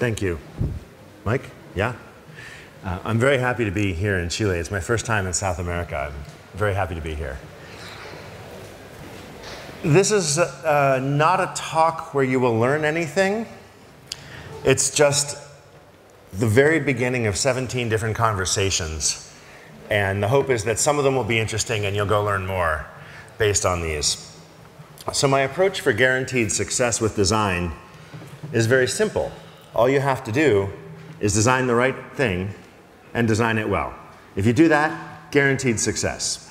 Thank you. Mike? Yeah? I'm very happy to be here in Chile. It's my first time in South America. I'm very happy to be here. This is not a talk where you will learn anything. It's just the very beginning of 17 different conversations. And the hope is that some of them will be interesting and you'll go learn more based on these. So my approach for guaranteed success with design is very simple. All you have to do is design the right thing and design it well. If you do that, guaranteed success.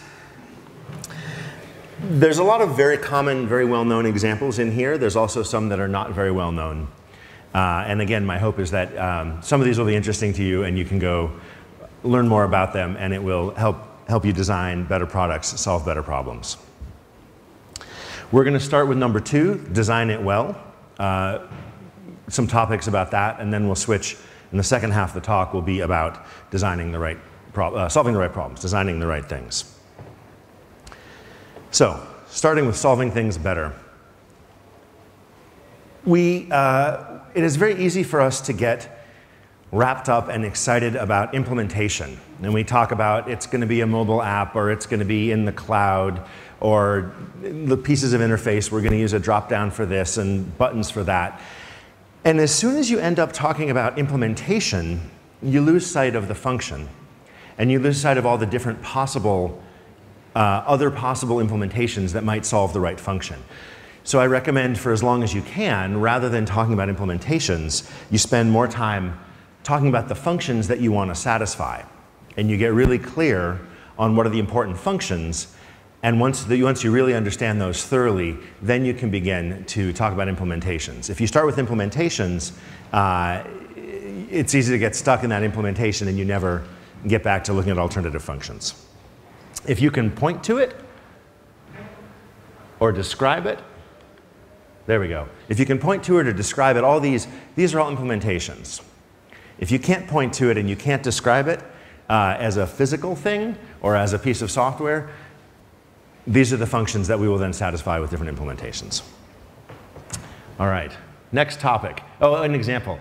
There's a lot of very common, very well-known examples in here. There's also some that are not very well known. And again, my hope is that some of these will be interesting to you and you can go learn more about them and it will help you design better products, solve better problems. We're going to start with number 2, design it well. Some topics about that, and then we'll switch. In the second half of the talk will be about designing the right solving the right problems, designing the right things. So, starting with solving things better. It is very easy for us to get wrapped up and excited about implementation. And we talk about it's going to be a mobile app, or it's going to be in the cloud, or the pieces of interface, we're going to use a drop-down for this and buttons for that. And as soon as you end up talking about implementation, you lose sight of the function. And you lose sight of all the different possible other possible implementations that might solve the right function. So I recommend, for as long as you can, rather than talking about implementations, you spend more time talking about the functions that you want to satisfy. And you get really clear on what are the important functions. And once you really understand those thoroughly, then you can begin to talk about implementations. If you start with implementations, it's easy to get stuck in that implementation and you never get back to looking at alternative functions. If you can point to it or describe it, there we go. If you can point to it or describe it, all these are all implementations. If you can't point to it and you can't describe it as a physical thing or as a piece of software, these are the functions that we will then satisfy with different implementations. All right, next topic. Oh, an example.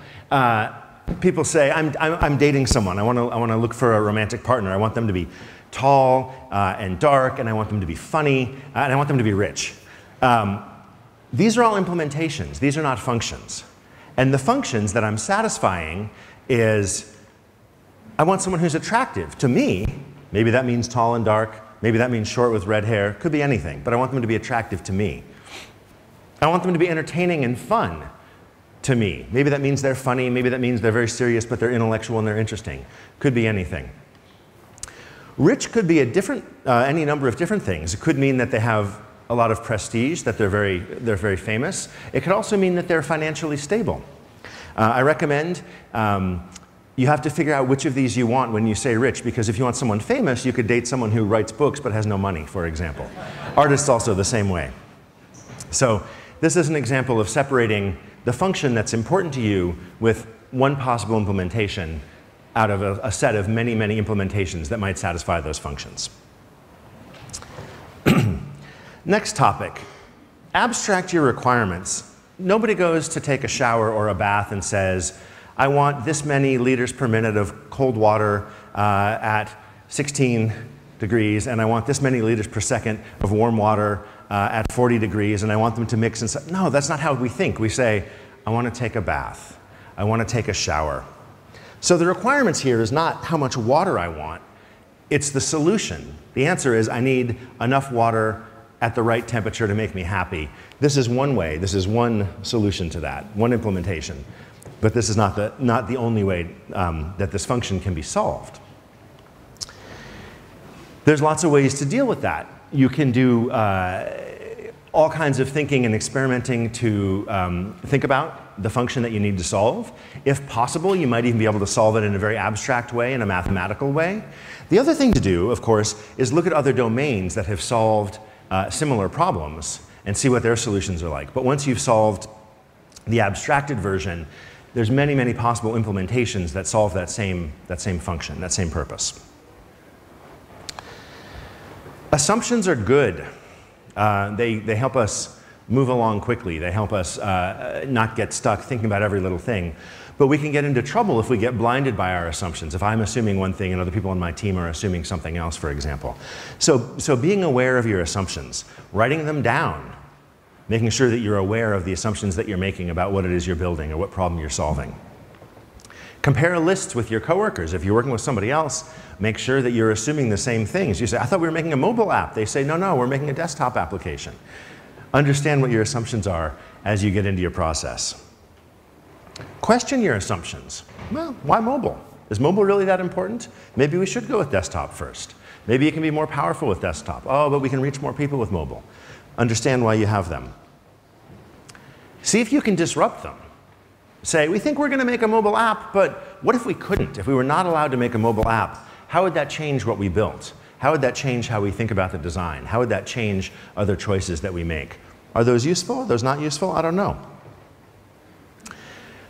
People say, I'm dating someone. I want to look for a romantic partner. I want them to be tall and dark, and I want them to be funny, and I want them to be rich. These are all implementations. These are not functions. And the functions that I'm satisfying is, I want someone who's attractive to me. Maybe that means tall and dark. Maybe that means short with red hair. Could be anything, but I want them to be attractive to me. I want them to be entertaining and fun to me. Maybe that means they're funny. Maybe that means they're very serious, but they're intellectual and they're interesting. Could be anything. Rich could be any number of different things. It could mean that they have a lot of prestige, that they're very famous. It could also mean that they're financially stable. I recommend you have to figure out which of these you want when you say rich, because if you want someone famous, you could date someone who writes books but has no money, for example. Artists also the same way. So this is an example of separating the function that's important to you with one possible implementation out of a set of many, many implementations that might satisfy those functions. Next topic, abstract your requirements. Nobody goes to take a shower or a bath and says, I want this many liters per minute of cold water at 16 degrees, and I want this many liters per second of warm water at 40 degrees, and I want them to mix and so. No, that's not how we think. We say, I want to take a bath. I want to take a shower. So the requirements here is not how much water I want, it's the solution. The answer is I need enough water at the right temperature to make me happy. This is one way, this is one solution to that, one implementation. But this is not the only way that this function can be solved. There's lots of ways to deal with that. You can do all kinds of thinking and experimenting to think about the function that you need to solve. If possible, you might even be able to solve it in a very abstract way, in a mathematical way. The other thing to do, of course, is look at other domains that have solved similar problems and see what their solutions are like. But once you've solved the abstracted version, there's many, many possible implementations that solve that same function, that same purpose. Assumptions are good. They help us move along quickly. They help us not get stuck thinking about every little thing. But we can get into trouble if we get blinded by our assumptions. If I'm assuming one thing and other people on my team are assuming something else, for example. So being aware of your assumptions, writing them down, making sure that you're aware of the assumptions that you're making about what it is you're building or what problem you're solving. Compare lists with your coworkers. If you're working with somebody else, make sure that you're assuming the same things. You say, I thought we were making a mobile app. They say, no, no, we're making a desktop application. Understand what your assumptions are as you get into your process. Question your assumptions. Well, why mobile? Is mobile really that important? Maybe we should go with desktop first. Maybe it can be more powerful with desktop. Oh, but we can reach more people with mobile. Understand why you have them. See if you can disrupt them. Say, we think we're going to make a mobile app, but what if we couldn't? If we were not allowed to make a mobile app, how would that change what we built? How would that change how we think about the design? How would that change other choices that we make? Are those useful? Are those not useful? I don't know.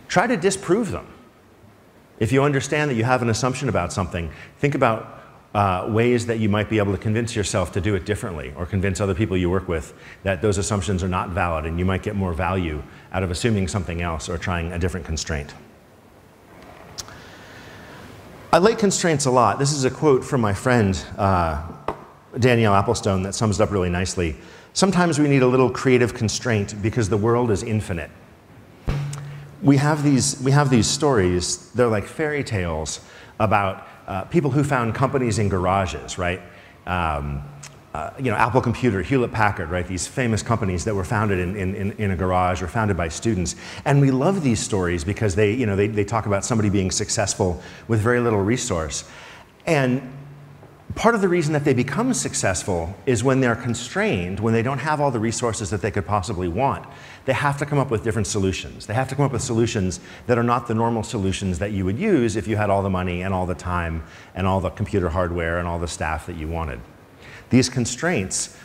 Try to disprove them. If you understand that you have an assumption about something, think about ways that you might be able to convince yourself to do it differently, or convince other people you work with that those assumptions are not valid and you might get more value out of assuming something else or trying a different constraint. I like constraints a lot. This is a quote from my friend Danielle Applestone that sums it up really nicely. Sometimes we need a little creative constraint because the world is infinite. We have these stories, they're like fairy tales about people who found companies in garages, right? Apple Computer, Hewlett-Packard, right? These famous companies that were founded in a garage or founded by students. And we love these stories because they talk about somebody being successful with very little resource. And part of the reason that they become successful is when they're constrained, when they don't have all the resources that they could possibly want. They have to come up with different solutions. They have to come up with solutions that are not the normal solutions that you would use if you had all the money and all the time and all the computer hardware and all the staff that you wanted. These constraints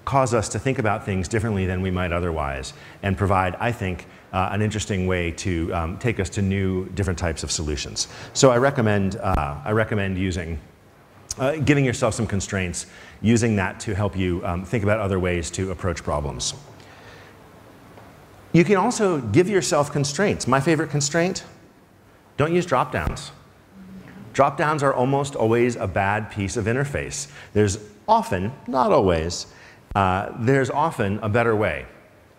cause us to think about things differently than we might otherwise and provide, I think, an interesting way to take us to new, different types of solutions. So I recommend giving yourself some constraints, using that to help you think about other ways to approach problems. You can also give yourself constraints. My favorite constraint, don't use dropdowns. Dropdowns are almost always a bad piece of interface. There's often, not always, there's often a better way.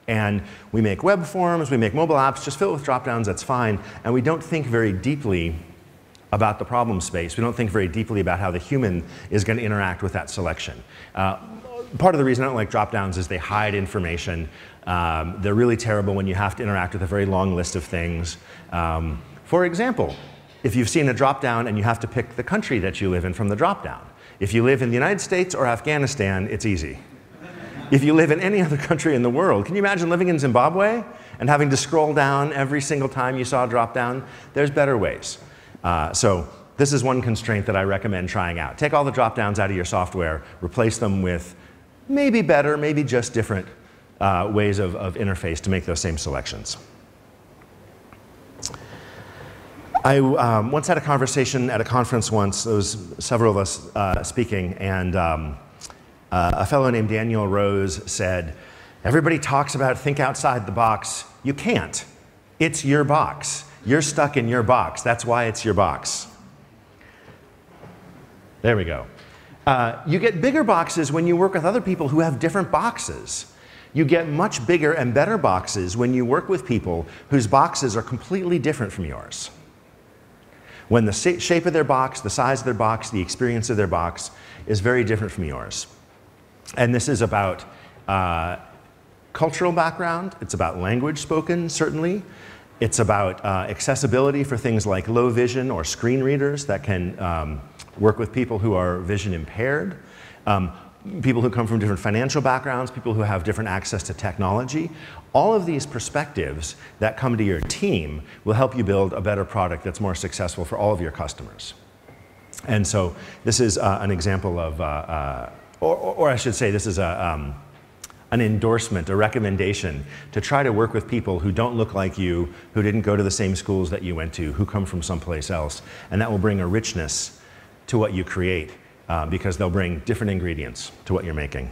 And we make web forms, we make mobile apps, just fill it with dropdowns, that's fine. And we don't think very deeply about the problem space. We don't think very deeply about how the human is going to interact with that selection. Part of the reason I don't like dropdowns is they hide information. They're really terrible when you have to interact with a very long list of things. For example, if you've seen a dropdown and you have to pick the country that you live in from the dropdown. If you live in the United States or Afghanistan, it's easy. If you live in any other country in the world, can you imagine living in Zimbabwe and having to scroll down every single time you saw a dropdown? There's better ways. So this is one constraint that I recommend trying out. Take all the dropdowns out of your software, replace them with maybe better, maybe just different ways of interface to make those same selections. I once had a conversation at a conference once. There was several of us speaking, and a fellow named Daniel Rose said, everybody talks about think outside the box. You can't. It's your box. You're stuck in your box. That's why it's your box. There we go. You get bigger boxes when you work with other people who have different boxes. You get much bigger and better boxes when you work with people whose boxes are completely different from yours. When the shape of their box, the size of their box, the experience of their box is very different from yours. And this is about cultural background. It's about language spoken, certainly. It's about accessibility for things like low vision or screen readers that can work with people who are vision impaired, people who come from different financial backgrounds, people who have different access to technology. All of these perspectives that come to your team will help you build a better product that's more successful for all of your customers. And so this is an example of, or I should say, this is an endorsement, a recommendation to try to work with people who don't look like you, who didn't go to the same schools that you went to, who come from someplace else. And that will bring a richness to what you create because they'll bring different ingredients to what you're making.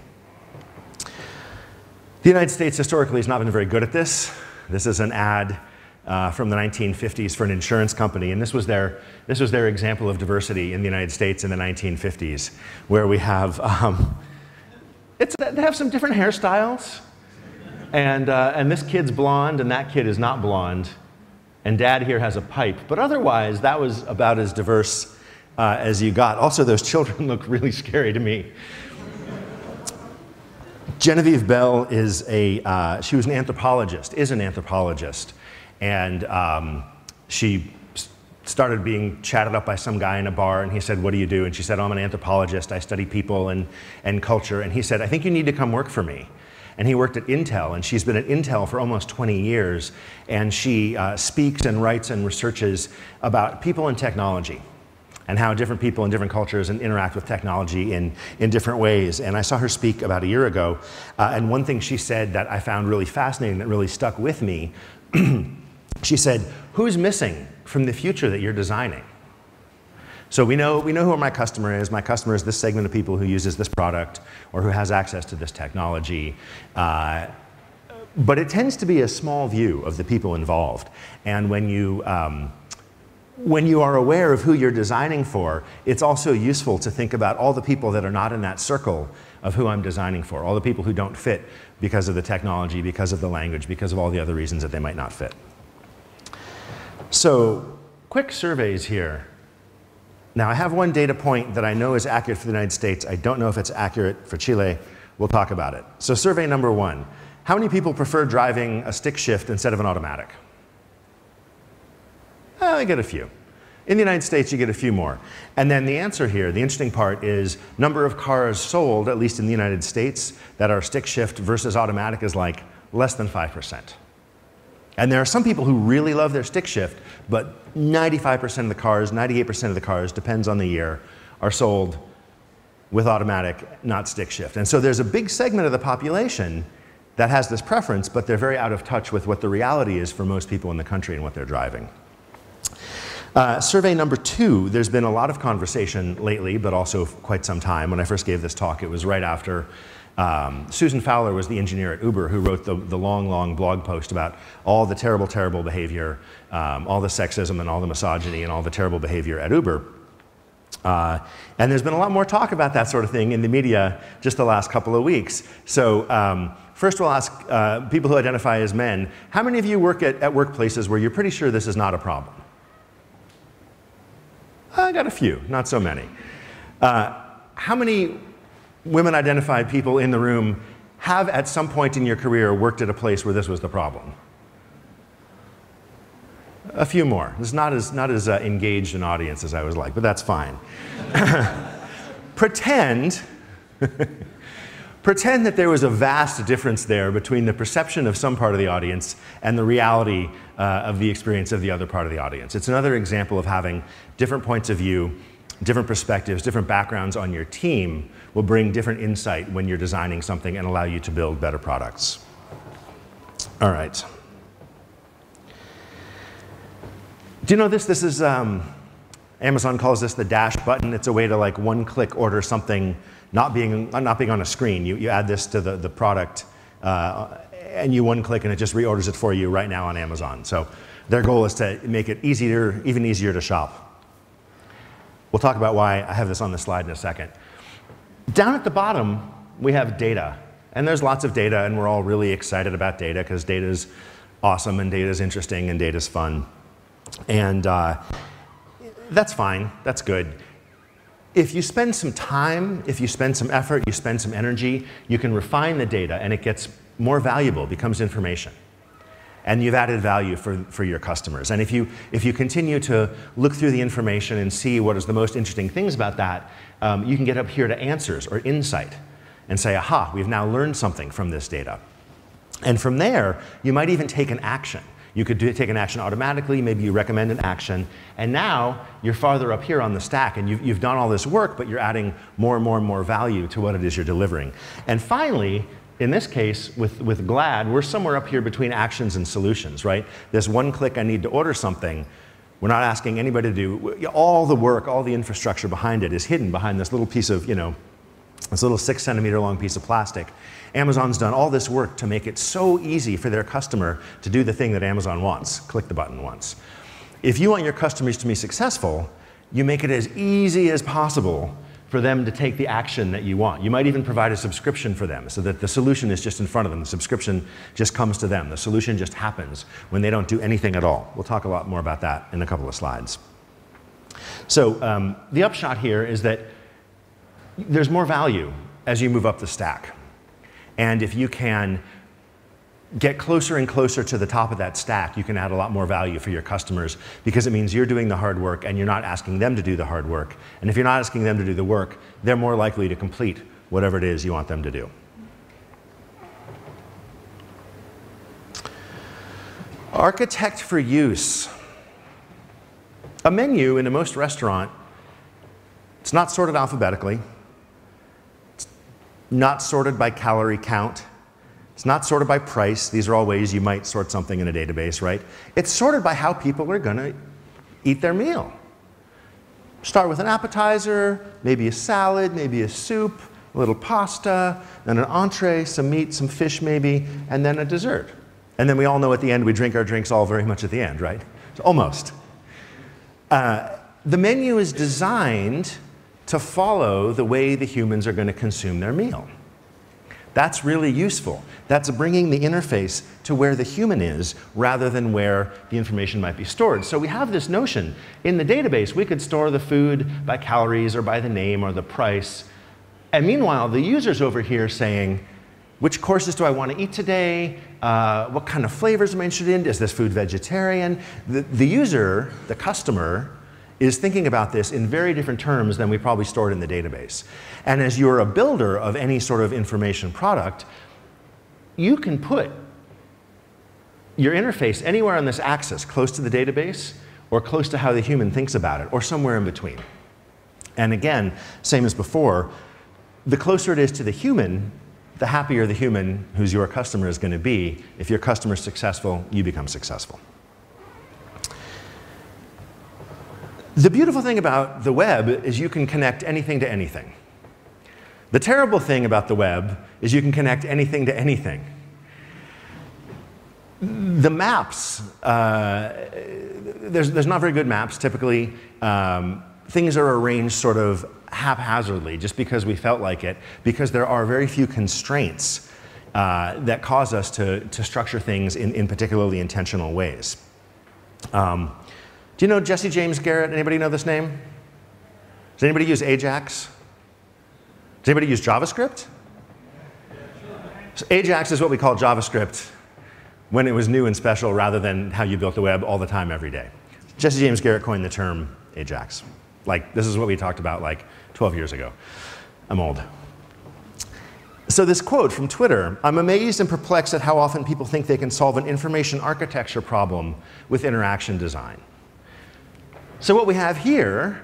The United States historically has not been very good at this. This is an ad from the 1950s for an insurance company, and this was their example of diversity in the United States in the 1950s, where we have they have some different hairstyles, and this kid's blonde and that kid is not blonde, and dad here has a pipe, but otherwise that was about as diverse as you got. Also, those children look really scary to me. Genevieve Bell is she was an anthropologist, and she started being chatted up by some guy in a bar, and he said, "What do you do?" And she said, "Oh, I'm an anthropologist, I study people and culture." And he said, "I think you need to come work for me." And he worked at Intel, and she's been at Intel for almost 20 years, and she speaks and writes and researches about people and technology, and how different people in different cultures interact with technology in different ways. And I saw her speak about a year ago, and one thing she said that I found really fascinating, that really stuck with me, she said, "Who's missing from the future that you're designing?" So we know who my customer is. My customer is this segment of people who uses this product or who has access to this technology. But it tends to be a small view of the people involved. And when you are aware of who you're designing for, it's also useful to think about all the people that are not in that circle of who I'm designing for, all the people who don't fit because of the technology, because of the language, because of all the other reasons that they might not fit. So, quick surveys here. Now, I have one data point that I know is accurate for the United States. I don't know if it's accurate for Chile. We'll talk about it. So, survey number 1. How many people prefer driving a stick shift instead of an automatic? I get a few. In the United States, you get a few more. And then the answer here, the interesting part, is number of cars sold, at least in the United States, that are stick shift versus automatic is like less than 5%. And there are some people who really love their stick shift, but 95% of the cars, 98% of the cars, depends on the year, are sold with automatic, not stick shift. And so there's a big segment of the population that has this preference, but they're very out of touch with what the reality is for most people in the country and what they're driving. Survey number 2, there's been a lot of conversation lately, but also quite some time. When I first gave this talk, it was right after Susan Fowler was the engineer at Uber who wrote the long blog post about all the terrible behavior, all the sexism and all the misogyny and all the terrible behavior at Uber. And there's been a lot more talk about that sort of thing in the media just the last couple of weeks. So first we'll ask people who identify as men, how many of you work at workplaces where you're pretty sure this is not a problem? I got a few, not so many. How many women-identified people in the room have at some point in your career worked at a place where this was the problem? A few more. It's not as engaged an audience as I was like, but that's fine. Pretend that there was a vast difference there between the perception of some part of the audience and the reality of the experience of the other part of the audience. It's another example of having different points of view, different perspectives, different backgrounds on your team will bring different insight when you're designing something and allow you to build better products. All right. Do you know this? This is, Amazon calls this the dash button. It's a way to like one-click order something not being on a screen. You add this to the product and you one-click and it just reorders it for you right now on Amazon. So their goal is to make it easier, even easier to shop. We'll talk about why I have this on the slide in a second. Down at the bottom, we have data. And there's lots of data, and we're all really excited about data because data is awesome, and data is interesting, and data is fun. And that's fine. That's good. If you spend some time, if you spend some effort, you spend some energy, you can refine the data, and it gets more valuable, becomes information. And you've added value for your customers. And if you continue to look through the information and see what is the most interesting things about that, you can get up here to answers or insight and say, aha, we've now learned something from this data. And from there, you might even take an action. You could take an action automatically, maybe you recommend an action, and now you're farther up here on the stack, and you've done all this work, but you're adding more and more and more value to what it is you're delivering. And finally, in this case, with GLAD, we're somewhere up here between actions and solutions, right? This one click, I need to order something. We're not asking anybody to do all the work, all the infrastructure behind it is hidden behind this little piece of, this little 6-centimeter long piece of plastic. Amazon's done all this work to make it so easy for their customer to do the thing that Amazon wants, click the button once. If you want your customers to be successful, you make it as easy as possible for them to take the action that you want. You might even provide a subscription for them so that the solution is just in front of them. The subscription just comes to them. The solution just happens when they don't do anything at all. We'll talk a lot more about that in a couple of slides. So the upshot here is that there's more value as you move up the stack. And if you can get closer and closer to the top of that stack, you can add a lot more value for your customers because it means you're doing the hard work and you're not asking them to do the hard work. And if you're not asking them to do the work, they're more likely to complete whatever it is you want them to do. Architect for use. A menu in most restaurant, it's not sorted alphabetically. It's not sorted by calorie count. It's not sorted by price. These are all ways you might sort something in a database, right? It's sorted by how people are going to eat their meal. Start with an appetizer, maybe a salad, maybe a soup, a little pasta, then an entree, some meat, some fish maybe, and then a dessert. And then we all know at the end we drink our drinks all very much at the end, right? So almost. The menu is designed to follow the way the humans are going to consume their meal. That's really useful. That's bringing the interface to where the human is rather than where the information might be stored. So we have this notion. In the database, we could store the food by calories or by the name or the price. And meanwhile, the user's over here saying, which courses do I want to eat today? What kind of flavors am I interested in? Is this food vegetarian? The user, the customer, is thinking about this in very different terms than we probably stored in the database. And as you're a builder of any sort of information product, you can put your interface anywhere on this axis, close to the database, or close to how the human thinks about it, or somewhere in between. And again, same as before, the closer it is to the human, the happier the human who's your customer is going to be. If your customer's successful, you become successful. The beautiful thing about the web is you can connect anything to anything. The terrible thing about the web is you can connect anything to anything. The maps, there's not very good maps typically. Things are arranged sort of haphazardly just because we felt like it, because there are very few constraints that cause us to structure things in particularly intentional ways. Do you know Jesse James Garrett? Anybody know this name? Does anybody use Ajax? Does anybody use JavaScript? So Ajax is what we call JavaScript when it was new and special rather than how you built the web all the time every day. Jesse James Garrett coined the term Ajax. Like, this is what we talked about like 12 years ago. I'm old. So this quote from Twitter, "I'm amazed and perplexed at how often people think they can solve an information architecture problem with interaction design." So what we have here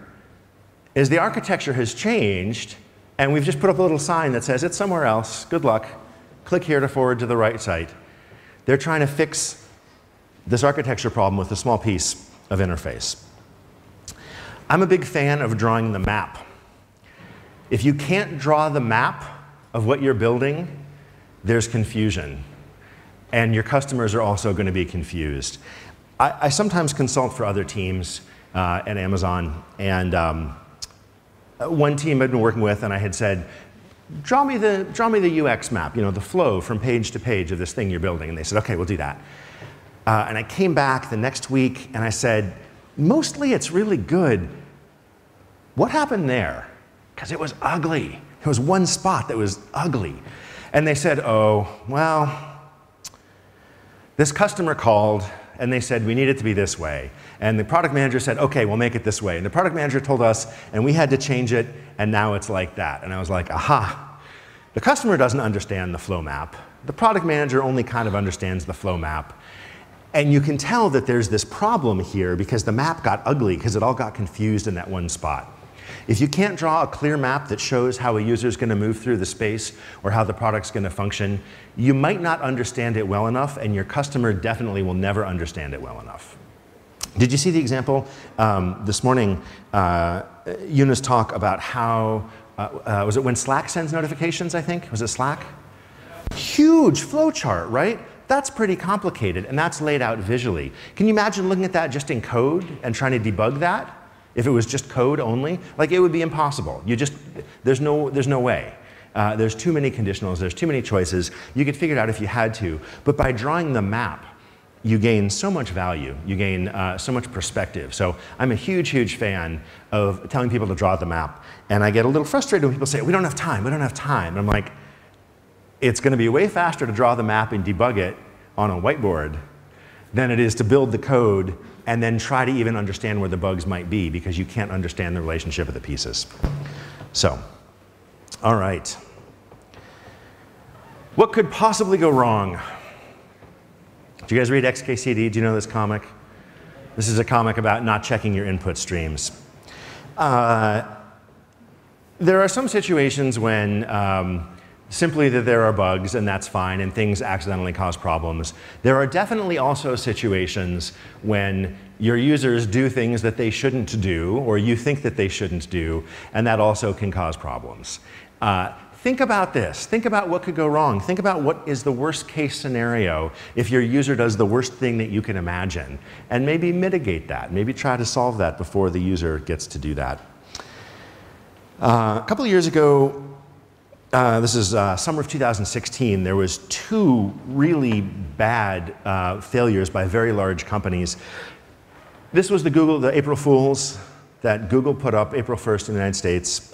is the architecture has changed, and we've just put up a little sign that says, it's somewhere else, good luck, click here to forward to the right site. They're trying to fix this architecture problem with a small piece of interface. I'm a big fan of drawing the map. If you can't draw the map of what you're building, there's confusion. And your customers are also going to be confused. I sometimes consult for other teams at Amazon, and one team I'd been working with, and I had said, draw me the UX map, you know, the flow from page to page of this thing you're building. And they said, okay, we'll do that. And I came back the next week, and I said, mostly it's really good. What happened there? Because it was ugly. There was one spot that was ugly. And they said, oh, well, this customer called, and they said, we need it to be this way. And the product manager said, okay, we'll make it this way. And the product manager told us, and we had to change it, and now it's like that. And I was like, aha. The customer doesn't understand the flow map. The product manager only kind of understands the flow map. And you can tell that there's this problem here because the map got ugly because it all got confused in that one spot. If you can't draw a clear map that shows how a user is going to move through the space or how the product's going to function, you might not understand it well enough, and your customer definitely will never understand it well enough. Did you see the example this morning, Yuna's talk about how was it when Slack sends notifications, I think? Was it Slack? Huge flowchart, right? That's pretty complicated, and that's laid out visually. Can you imagine looking at that just in code and trying to debug that? If it was just code only? Like, it would be impossible. There's no way. There's too many conditionals, there's too many choices. You could figure it out if you had to, but by drawing the map, you gain so much value, you gain so much perspective. So I'm a huge, huge fan of telling people to draw the map, and I get a little frustrated when people say, we don't have time, we don't have time. And I'm like, it's going to be way faster to draw the map and debug it on a whiteboard than it is to build the code and then try to even understand where the bugs might be, because you can't understand the relationship of the pieces. So, all right. What could possibly go wrong? Do you guys read XKCD? Do you know this comic? This is a comic about not checking your input streams. There are some situations when simply that there are bugs, and that's fine, and things accidentally cause problems. There are definitely also situations when your users do things that they shouldn't do, or you think that they shouldn't do, and that also can cause problems. Think about this. Think about what could go wrong. Think about what is the worst case scenario if your user does the worst thing that you can imagine, and maybe mitigate that. Maybe try to solve that before the user gets to do that. A couple of years ago, this is summer of 2016, there was 2 really bad failures by very large companies. This was the April Fools that Google put up April 1st in the United States.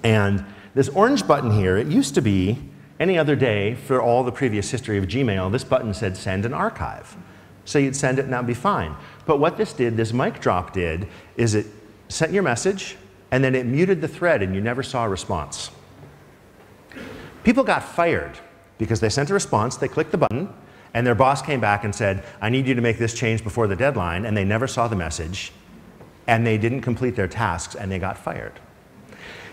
And this orange button here, it used to be any other day for all the previous history of Gmail, this button said send an archive. So you'd send it and that would be fine. But what this did, this mic drop did, is it sent your message and then it muted the thread and you never saw a response. People got fired because they sent a response, they clicked the button, and their boss came back and said, I need you to make this change before the deadline, and they never saw the message, and they didn't complete their tasks, and they got fired.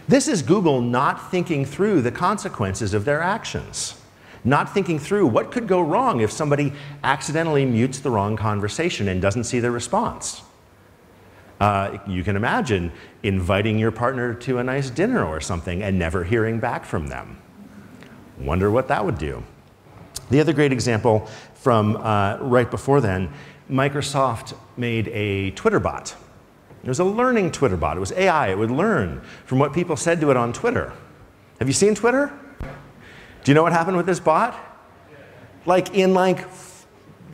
This is Google not thinking through the consequences of their actions, not thinking through what could go wrong if somebody accidentally mutes the wrong conversation and doesn't see the response. You can imagine inviting your partner to a nice dinner or something and never hearing back from them. Wonder what that would do. The other great example from right before then, Microsoft made a Twitter bot. It was a learning Twitter bot. It was AI. It would learn from what people said to it on Twitter. Have you seen Twitter? Do you know what happened with this bot? Like in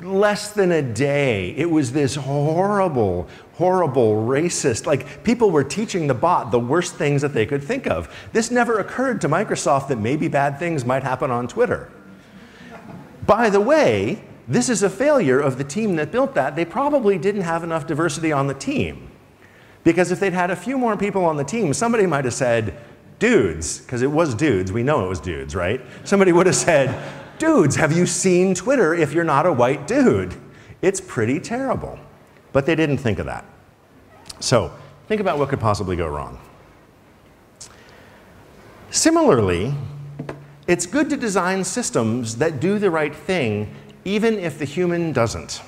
less than a day, it was this horrible, horrible, racist, like people were teaching the bot the worst things that they could think of. This never occurred to Microsoft that maybe bad things might happen on Twitter. By the way, this is a failure of the team that built that. They probably didn't have enough diversity on the team. Because if they'd had a few more people on the team, somebody might have said, dudes, because it was dudes, we know it was dudes, right? Somebody would have said, dudes, have you seen Twitter if you're not a white dude? It's pretty terrible. But they didn't think of that. So think about what could possibly go wrong. Similarly, it's good to design systems that do the right thing even if the human doesn't.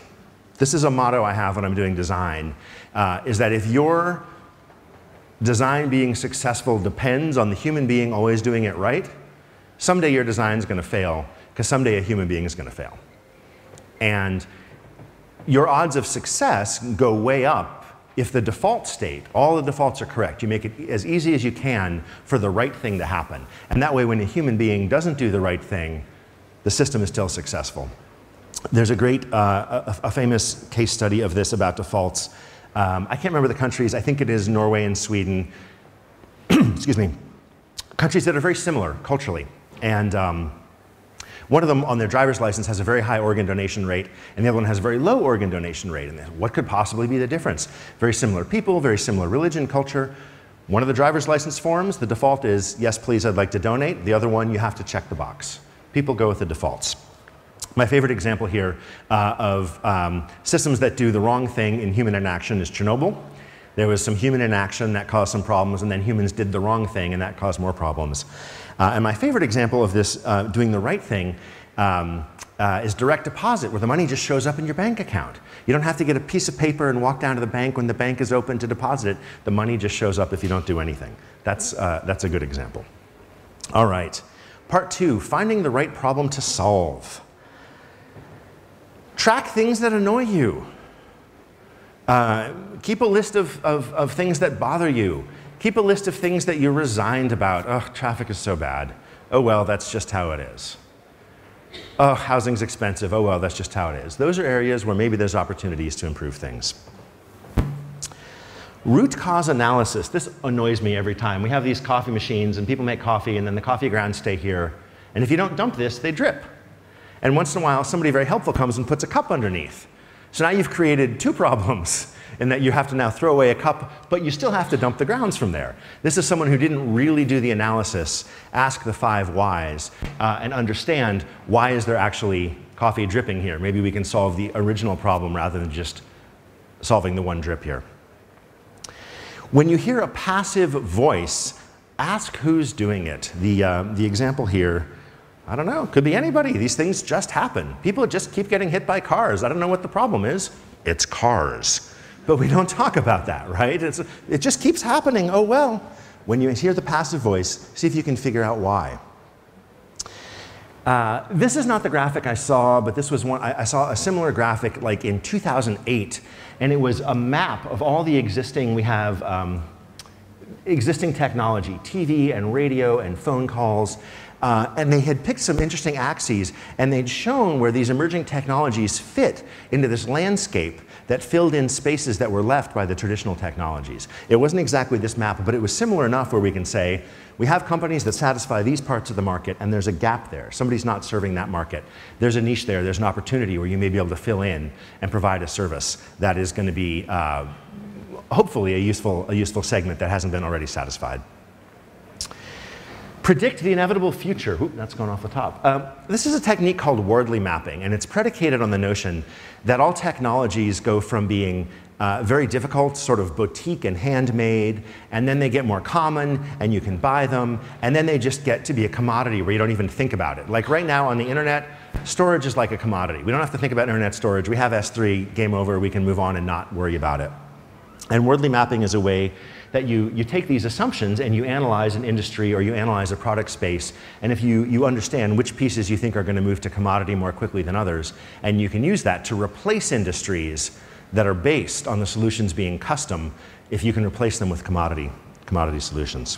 This is a motto I have when I'm doing design, is that if your design being successful depends on the human being always doing it right, someday your design is going to fail, because someday a human being is going to fail. And your odds of success go way up if the default state, all the defaults are correct. You make it as easy as you can for the right thing to happen. And that way, when a human being doesn't do the right thing, the system is still successful. There's a great, a famous case study of this about defaults. I can't remember the countries. I think it is Norway and Sweden. Excuse me. Countries that are very similar culturally. And one of them on their driver's license has a very high organ donation rate, and the other one has a very low organ donation rate. And what could possibly be the difference? Very similar people, very similar religion, culture. One of the driver's license forms, the default is, yes, please, I'd like to donate. The other one, you have to check the box. People go with the defaults. My favorite example here of systems that do the wrong thing in human inaction is Chernobyl. There was some human inaction that caused some problems, and then humans did the wrong thing, and that caused more problems. And my favorite example of this doing the right thing is direct deposit, where the money just shows up in your bank account. You don't have to get a piece of paper and walk down to the bank when the bank is open to deposit it. The money just shows up if you don't do anything. That's a good example. All right. Part 2, finding the right problem to solve. Track things that annoy you. Keep a list of things that bother you. Keep a list of things that you're resigned about. Oh, traffic is so bad. Oh, well, that's just how it is. Oh, housing's expensive. Oh, well, that's just how it is. Those are areas where maybe there's opportunities to improve things. Root cause analysis. This annoys me every time. We have these coffee machines, and people make coffee, and then the coffee grounds stay here. And if you don't dump this, they drip. And once in a while, somebody very helpful comes and puts a cup underneath. So now you've created 2 problems in that you have to now throw away a cup, but you still have to dump the grounds from there. This is someone who didn't really do the analysis, ask the 5 whys, and understand why is there actually coffee dripping here. Maybe we can solve the original problem rather than just solving the one drip here. When you hear a passive voice, ask who's doing it. The example here, I don't know, could be anybody. These things just happen. People just keep getting hit by cars. I don't know what the problem is. It's cars. But we don't talk about that, right? It just keeps happening. Oh, well. When you hear the passive voice, see if you can figure out why. This is not the graphic I saw, but this was one. I saw a similar graphic like in 2008, and it was a map of all the existing, we have existing technology, TV and radio and phone calls. And they had picked some interesting axes, and they'd shown where these emerging technologies fit into this landscape that filled in spaces that were left by the traditional technologies. It wasn't exactly this map, but it was similar enough where we can say, we have companies that satisfy these parts of the market, and there's a gap there. Somebody's not serving that market. There's a niche there. There's an opportunity where you may be able to fill in and provide a service that is going to be, hopefully, a useful segment that hasn't been already satisfied. Predict the inevitable future. Oop, that's gone off the top. This is a technique called Wardley mapping, and it's predicated on the notion that all technologies go from being very difficult, sort of boutique and handmade, and then they get more common, and you can buy them, and then they just get to be a commodity where you don't even think about it. Like right now on the internet, storage is like a commodity. We don't have to think about internet storage. We have S3, game over, we can move on and not worry about it. And Wardley mapping is a way that you take these assumptions and you analyze an industry or you analyze a product space, and if you understand which pieces you think are going to move to commodity more quickly than others, and you can use that to replace industries that are based on the solutions being custom, if you can replace them with commodity solutions.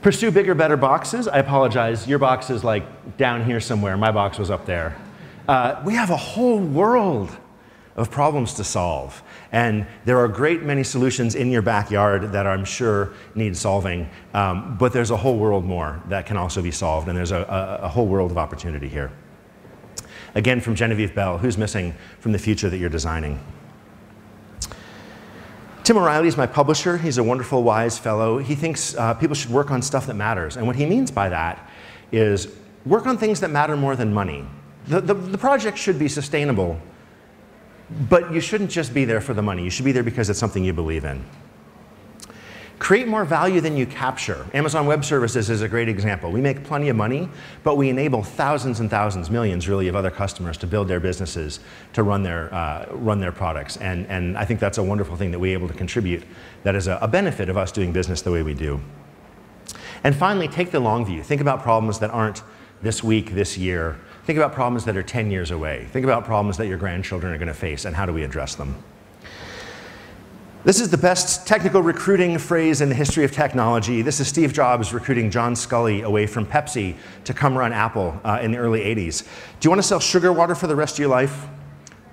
Pursue bigger, better boxes. I apologize, your box is like down here somewhere. My box was up there. We have a whole world of problems to solve. And there are a great many solutions in your backyard that I'm sure need solving, but there's a whole world more that can also be solved, and there's a whole world of opportunity here. Again, from Genevieve Bell, who's missing from the future that you're designing? Tim O'Reilly is my publisher. He's a wonderful, wise fellow. He thinks people should work on stuff that matters, and what he means by that is work on things that matter more than money. The project should be sustainable, but you shouldn't just be there for the money. You should be there because it's something you believe in. Create more value than you capture. Amazon Web Services is a great example. We make plenty of money, but we enable thousands and thousands, millions really, of other customers to build their businesses, to run their products. And I think that's a wonderful thing that we're able to contribute. That is a benefit of us doing business the way we do. And finally, take the long view. Think about problems that aren't this week, this year. Think about problems that are 10 years away. Think about problems that your grandchildren are going to face, and how do we address them? This is the best technical recruiting phrase in the history of technology. This is Steve Jobs recruiting John Sculley away from Pepsi to come run Apple in the early 80s. Do you want to sell sugar water for the rest of your life?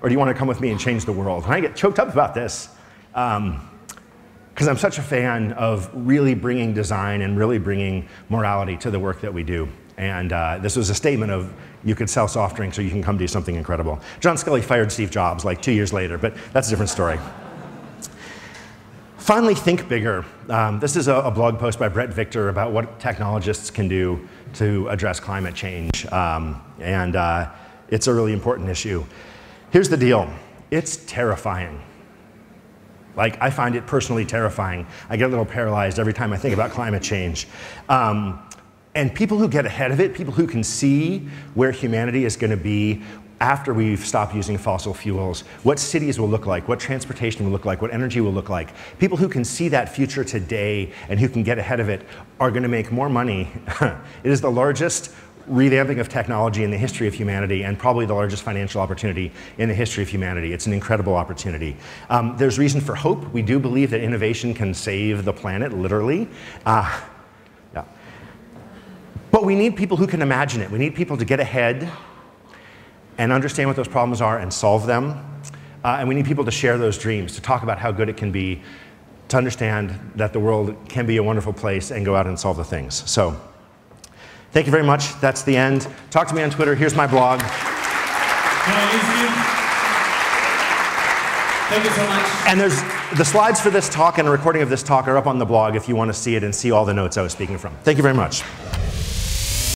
Or do you want to come with me and change the world? And I get choked up about this because I'm such a fan of really bringing design and really bringing morality to the work that we do. And this was a statement of, you could sell soft drinks or you can come do something incredible. John Sculley fired Steve Jobs like 2 years later, but that's a different story. Finally, think bigger. This is a blog post by Brett Victor about what technologists can do to address climate change. It's a really important issue. Here's the deal. It's terrifying. Like, I find it personally terrifying. I get a little paralyzed every time I think about climate change. And people who get ahead of it, people who can see where humanity is going to be after we've stopped using fossil fuels, what cities will look like, what transportation will look like, what energy will look like. People who can see that future today and who can get ahead of it are going to make more money. It is the largest revamping of technology in the history of humanity and probably the largest financial opportunity in the history of humanity. It's an incredible opportunity. There's reason for hope. We do believe that innovation can save the planet, literally. Yeah. But we need people who can imagine it. We need people to get ahead and understand what those problems are and solve them. And we need people to share those dreams, to talk about how good it can be, to understand that the world can be a wonderful place and go out and solve the things. So thank you very much. That's the end. Talk to me on Twitter. Here's my blog. Thank you so much. And there's the slides for this talk and a recording of this talk are up on the blog if you want to see it and see all the notes I was speaking from. Thank you very much.